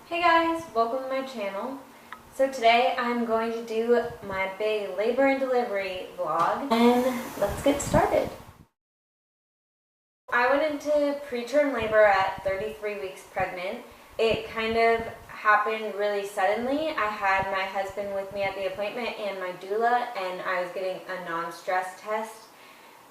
Hey guys, welcome to my channel. So today I'm going to do my big labor and delivery vlog, and let's get started. I went into preterm labor at 33 weeks pregnant. It kind of happened really suddenly. I had my husband with me at the appointment and my doula, and I was getting a non-stress test.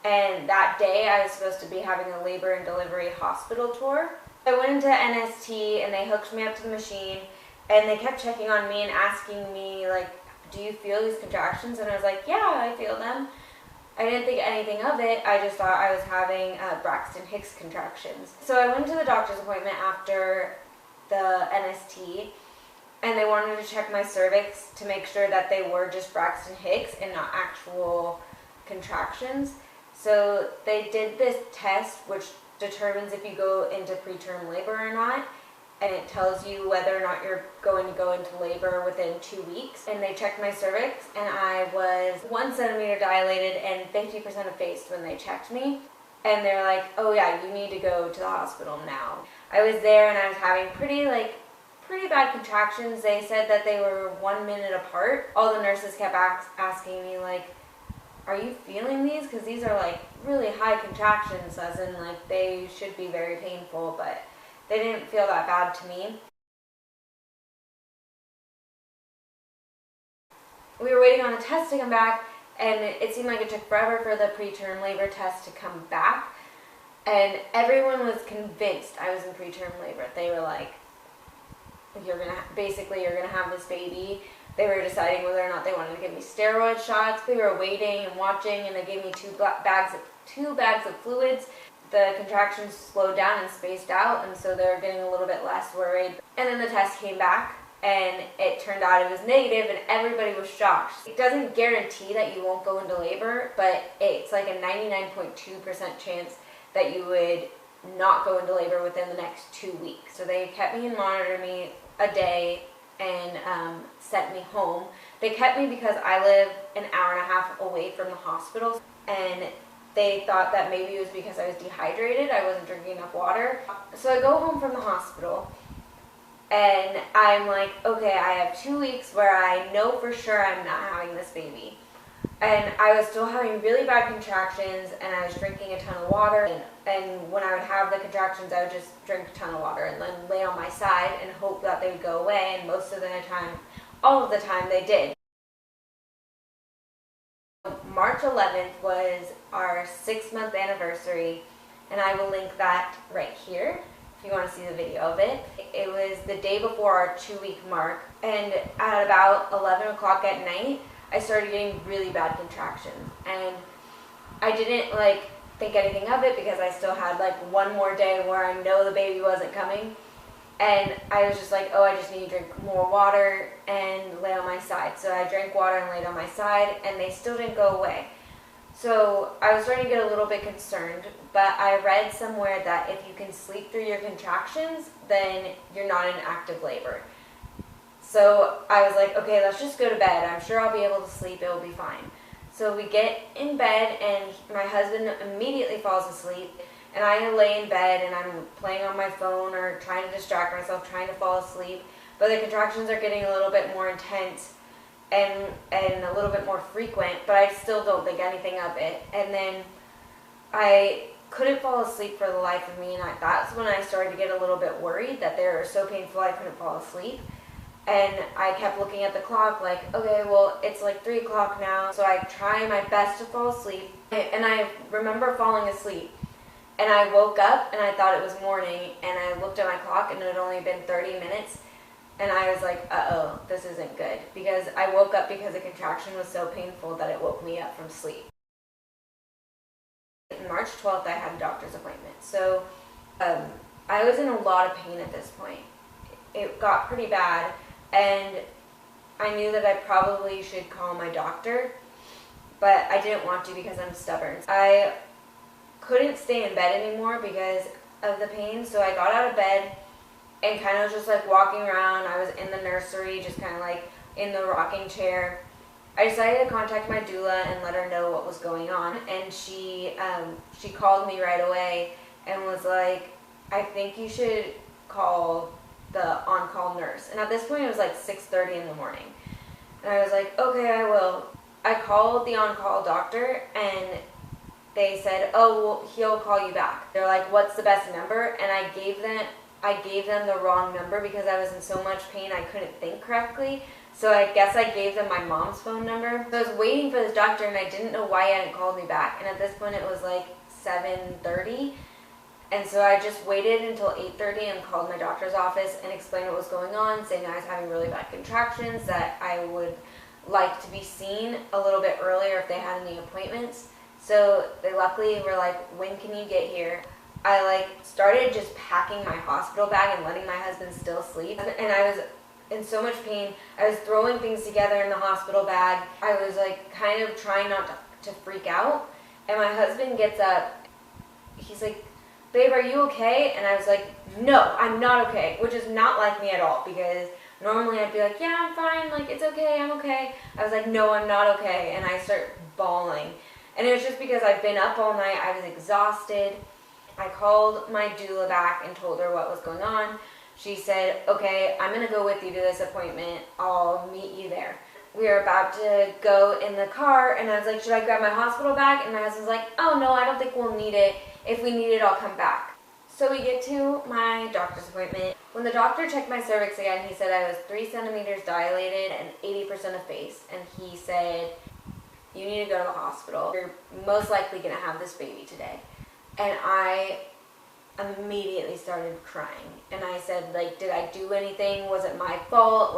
And that day I was supposed to be having a labor and delivery hospital tour. I went into NST and they hooked me up to the machine and they kept checking on me and asking me, like, do you feel these contractions? And I was like, yeah, I feel them. I didn't think anything of it. I just thought I was having Braxton Hicks contractions. So I went to the doctor's appointment after the NST and they wanted to check my cervix to make sure that they were just Braxton Hicks and not actual contractions. So they did this test which determines if you go into preterm labor or not, and it tells you whether or not you're going to go into labor within 2 weeks. And they checked my cervix and I was 1 centimeter dilated and 50% effaced when they checked me. And they're like, oh yeah, you need to go to the hospital now. I was there and I was having pretty bad contractions. They said that they were 1 minute apart. All the nurses kept asking me, like, are you feeling these? Because these are like really high contractions, as in like they should be very painful, but they didn't feel that bad to me. We were waiting on the test to come back, and it seemed like it took forever for the preterm labor test to come back, and everyone was convinced I was in preterm labor. They were like, you're gonna have this baby. They were deciding whether or not they wanted to give me steroid shots. We were waiting and watching, and they gave me two bags of fluids. The contractions slowed down and spaced out, and so they were getting a little bit less worried. And then the test came back, and it turned out it was negative, and everybody was shocked. It doesn't guarantee that you won't go into labor, but it's like a 99.2% chance that you would not go into labor within the next 2 weeks. So they kept me and monitored me a day and sent me home. They kept me because I live an hour and a half away from the hospital, and they thought that maybe it was because I was dehydrated. I wasn't drinking enough water. So I go home from the hospital and I'm like, okay, I have 2 weeks where I know for sure I'm not having this baby. And I was still having really bad contractions, and I was drinking a ton of water. And when I would have the contractions, I would just drink a ton of water and then lay on my side and hope that they would go away. And most of the time, all of the time, they did. March 11th was our 6-month anniversary, and I will link that right here if you want to see the video of it. It was the day before our 2-week mark, and at about 11 o'clock at night, I started getting really bad contractions, and I didn't think anything of it because I still had one more day where I know the baby wasn't coming, and I was just like, oh, I just need to drink more water and lay on my side. So I drank water and laid on my side, and they still didn't go away. So I was starting to get a little bit concerned, but I read somewhere that if you can sleep through your contractions, then you're not in active labor. So I was like, okay, let's just go to bed. I'm sure I'll be able to sleep. It will be fine. So we get in bed, and my husband immediately falls asleep, and I lay in bed, and I'm playing on my phone or trying to distract myself, trying to fall asleep. But the contractions are getting a little bit more intense and a little bit more frequent, but I still don't think anything of it. And then I couldn't fall asleep for the life of me, and that's when I started to get a little bit worried that they were so painful I couldn't fall asleep. And I kept looking at the clock like, okay, well, it's like 3 o'clock now. So I try my best to fall asleep. And I remember falling asleep. And I woke up and I thought it was morning. And I looked at my clock and it had only been 30 minutes. And I was like, uh-oh, this isn't good. Because I woke up because the contraction was so painful that it woke me up from sleep. March 12th, I had a doctor's appointment. So I was in a lot of pain at this point. It got pretty bad. And I knew that I probably should call my doctor, but I didn't want to because I'm stubborn. I couldn't stay in bed anymore because of the pain, so I got out of bed and kind of just walking around. I was in the nursery, just kind of in the rocking chair. I decided to contact my doula and let her know what was going on, and she called me right away and was like, I think you should call the on-call nurse. And at this point it was like 6:30 in the morning. And I was like, okay, I will. I called the on-call doctor and they said, oh, well, he'll call you back. They're like, what's the best number? And I gave them the wrong number because I was in so much pain I couldn't think correctly. So I guess I gave them my mom's phone number. So I was waiting for this doctor and I didn't know why he hadn't called me back. And at this point it was like 7:30. And so I just waited until 8:30 and called my doctor's office and explained what was going on, saying I was having really bad contractions, that I would like to be seen a little bit earlier if they had any appointments. So they luckily were like, when can you get here? I started just packing my hospital bag and letting my husband still sleep. And I was in so much pain. I was throwing things together in the hospital bag. I was kind of trying not to freak out. And my husband gets up. He's like, babe, are you okay? And I was like, no, I'm not okay, which is not like me at all, because normally I'd be like, yeah, I'm fine, it's okay, I'm okay. I was like, no, I'm not okay. And I start bawling. And it was just because I'd been up all night. I was exhausted. I called my doula back and told her what was going on. She said, okay, I'm going to go with you to this appointment. I'll meet you there. We were about to go in the car, and I was like, should I grab my hospital bag? And my husband's like, oh, no, I don't think we'll need it. If we need it, I'll come back. So we get to my doctor's appointment. When the doctor checked my cervix again, he said I was 3 centimeters dilated and 80% effaced. And he said, you need to go to the hospital. You're most likely going to have this baby today. And I immediately started crying. And I said, did I do anything? Was it my fault?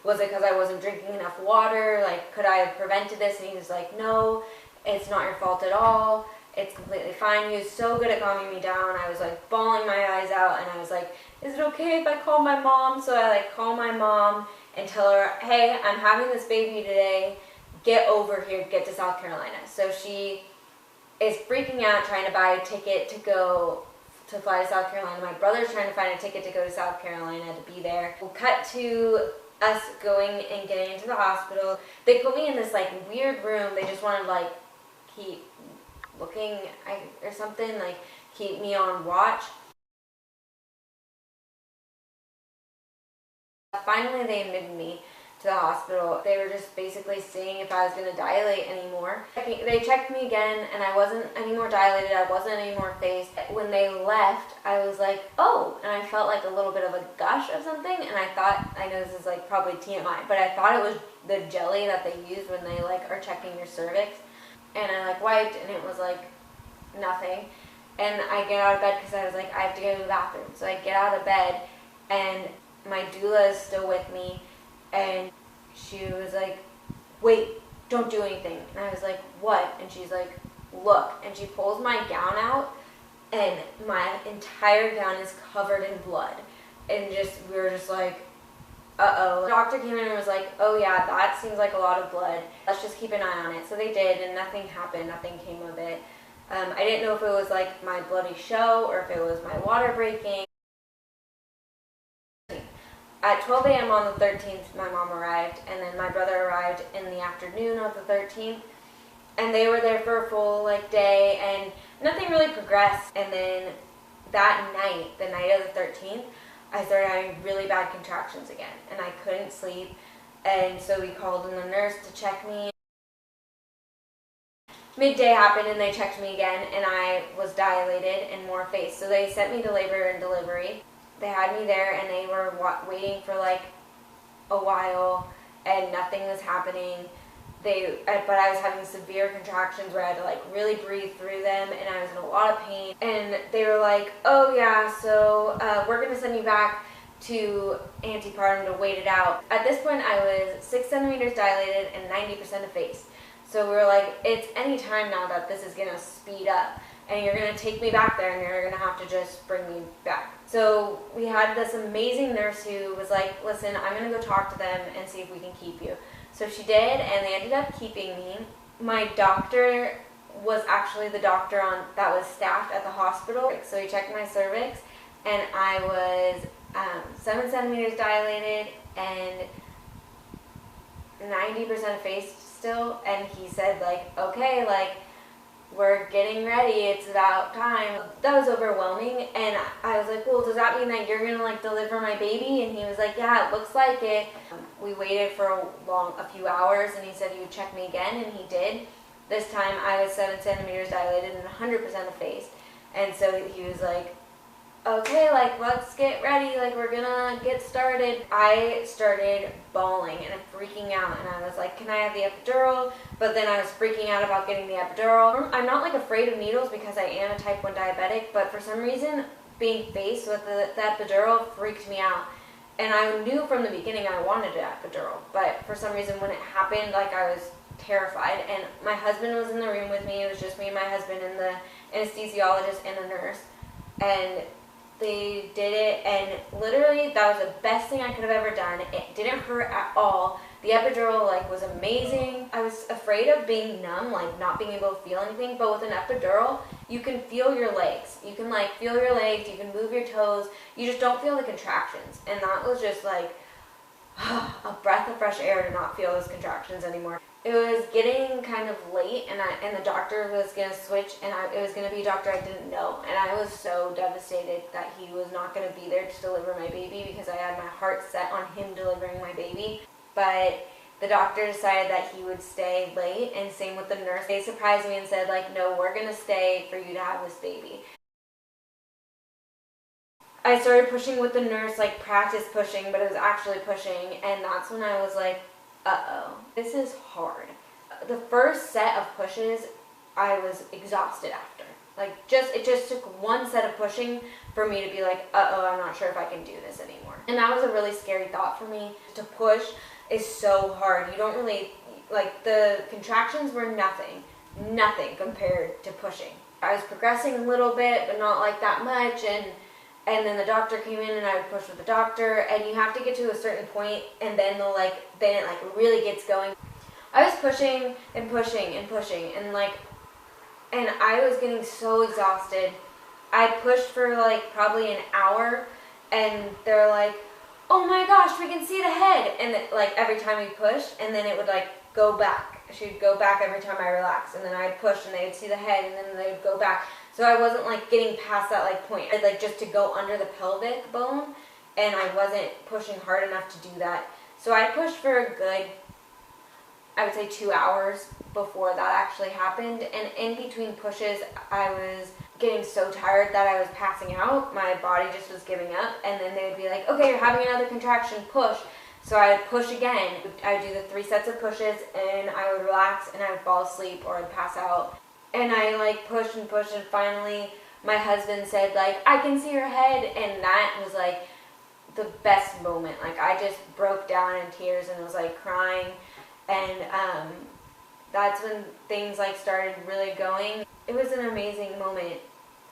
Was it because I wasn't drinking enough water? Could I have prevented this? And he was like, no, it's not your fault at all. It's completely fine. He was so good at calming me down. I was bawling my eyes out, and I was like, is it okay if I call my mom? So I call my mom and tell her, hey, I'm having this baby today. Get over here, get to South Carolina. So she is freaking out, trying to buy a ticket to fly to South Carolina. My brother's trying to find a ticket to go to South Carolina to be there. We'll cut to us going and getting into the hospital. They put me in this weird room. They just wanted keep looking or something, keep me on watch. Finally, they admitted me to the hospital. They were just basically seeing if I was going to dilate anymore. They checked me again, and I wasn't any more dilated. I wasn't any more phased. When they left, I was like, oh, and I felt a little bit of a gush of something, and I thought, I know this is probably TMI, but I thought it was the jelly that they use when they are checking your cervix. And I wiped, and it was nothing. And I get out of bed because I was I have to go to the bathroom. So I get out of bed, and my doula is still with me, and she was like, wait, don't do anything. And I was like, what? And she's like, look. And she pulls my gown out, and my entire gown is covered in blood. And we were just uh-oh. The doctor came in and was like, oh yeah, that seems like a lot of blood. Let's just keep an eye on it. So they did, and nothing happened. Nothing came of it. I didn't know if it was my bloody show or if it was my water breaking. At 12 a.m. on the 13th, my mom arrived, and then my brother arrived in the afternoon of the 13th. And they were there for a full day, and nothing really progressed. And then that night, the night of the 13th, I started having really bad contractions again, and I couldn't sleep. And so we called in the nurse to check me. Midday happened, and they checked me again, and I was dilated and more phased. So they sent me to labor and delivery. They had me there, and they were waiting for a while, and nothing was happening. But I was having severe contractions where I had to really breathe through them, and I was in a lot of pain. And they were like, oh yeah, so we're going to send you back to antepartum to wait it out. At this point, I was 6 centimeters dilated and 90% effaced. So we were like, it's any time now that this is going to speed up, and you're going to take me back there, and you're going to have to just bring me back. So we had this amazing nurse who was like, listen, I'm going to go talk to them and see if we can keep you. So she did, and they ended up keeping me. My doctor was actually the doctor that was staffed at the hospital. So he checked my cervix, and I was 7 centimeters dilated and 90% effaced still. And he said, okay, we're getting ready, it's about time. That was overwhelming, and I was like, well, does that mean that you're gonna like deliver my baby? And he was like, yeah, it looks like it. We waited for a few hours, and he said he would check me again, and he did. This time I was 7 centimeters dilated and 100% effaced. And so he was like, okay, like, let's get ready, like, we're gonna get started. I started bawling and freaking out, and I was like, can I have the epidural? But then I was freaking out about getting the epidural. I'm not, like, afraid of needles because I am a type 1 diabetic, but for some reason, being faced with the epidural freaked me out. And I knew from the beginning I wanted an epidural, but for some reason when it happened, like, I was terrified. And my husband was in the room with me. It was just me and my husband and the anesthesiologist and a nurse. And they did it, and literally that was the best thing I could have ever done. It didn't hurt at all. The epidural, like, was amazing. I was afraid of being numb, like not being able to feel anything, but with an epidural, you can feel your legs. You can like feel your legs, you can move your toes, you just don't feel the contractions. And that was just like a breath of fresh air to not feel those contractions anymore. It was getting kind of late, and the doctor was going to switch, and it was going to be a doctor I didn't know, and I was so devastated that he was not going to be there to deliver my baby because I had my heart set on him delivering my baby. But the doctor decided that he would stay late, and same with the nurse. They surprised me and said, like, no, we're going to stay for you to have this baby. I started pushing with the nurse, like practice pushing, but it was actually pushing, and that's when I was like, uh-oh, this is hard. The first set of pushes, I was exhausted after. Like, it just took one set of pushing for me to be like, uh-oh, I'm not sure if I can do this anymore. And that was a really scary thought for me. To push is so hard. You don't really, like, the contractions were nothing compared to pushing. I was progressing a little bit, but not like that much, and then the doctor came in, and I would push with the doctor, and you have to get to a certain point, and then then it really gets going. I was pushing and pushing and pushing, and I was getting so exhausted. I pushed for like probably an hour, and they're like, oh my gosh, we can see the head, and like every time we pushed, and then it would like go back. She'd go back every time I relaxed, and then I'd push, and they would see the head, and then they would go back. So I wasn't like getting past that like point. I'd like just to go under the pelvic bone, and I wasn't pushing hard enough to do that. So I pushed for a good, I would say 2 hours before that actually happened. And in between pushes, I was getting so tired that I was passing out. My body just was giving up. And then they would be like, okay, you're having another contraction, push. So I would push again. I would do the 3 sets of pushes, and I would relax, and I would fall asleep or I'd pass out. And I like pushed, and finally my husband said, like, I can see your head, and that was like the best moment. Like, I just broke down in tears and was like crying, and that's when things like started really going. It was an amazing moment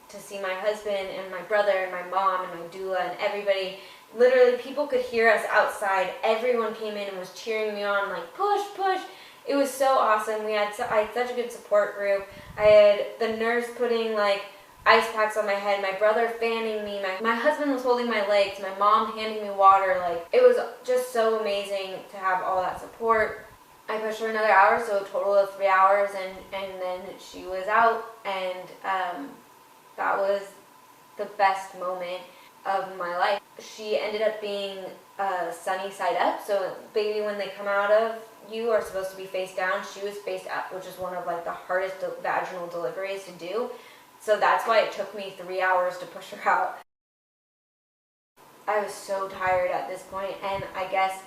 to see my husband and my brother and my mom and my doula and everybody. Literally, people could hear us outside. Everyone came in and was cheering me on, like, push, push. It was so awesome. I had such a good support group. I had the nurse putting like ice packs on my head, my brother fanning me, my husband was holding my legs, my mom handing me water. Like, it was just so amazing to have all that support. I pushed for another hour, so a total of 3 hours, and then she was out, and that was the best moment of my life. She ended up being sunny side up, so baby, when they come out of you are supposed to be face down. She was face up, which is one of like the hardest vaginal deliveries to do. So that's why it took me 3 hours to push her out. I was so tired at this point, and I guess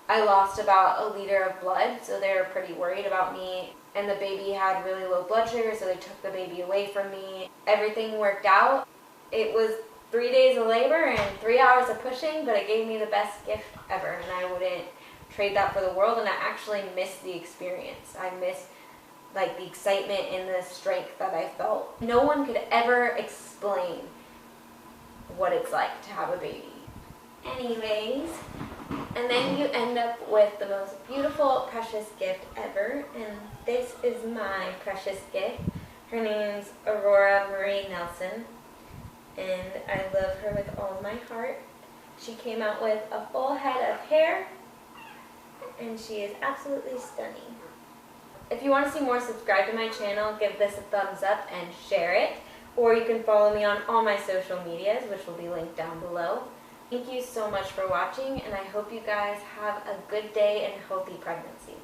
I lost about 1 liter of blood, so they were pretty worried about me. And the baby had really low blood sugar, so they took the baby away from me. Everything worked out. It was 3 days of labor and 3 hours of pushing, but it gave me the best gift ever, and I wouldn't trade that for the world. And I actually missed the experience. I missed like the excitement and the strength that I felt. No one could ever explain what it's like to have a baby. Anyways, and then you end up with the most beautiful, precious gift ever, and this is my precious gift. Her name's Aurora Marie Nelson, and I love her with all my heart. She came out with a full head of hair, and she is absolutely stunning. If you want to see more, subscribe to my channel, give this a thumbs up, and share it. Or you can follow me on all my social medias, which will be linked down below. Thank you so much for watching, and I hope you guys have a good day and healthy pregnancy.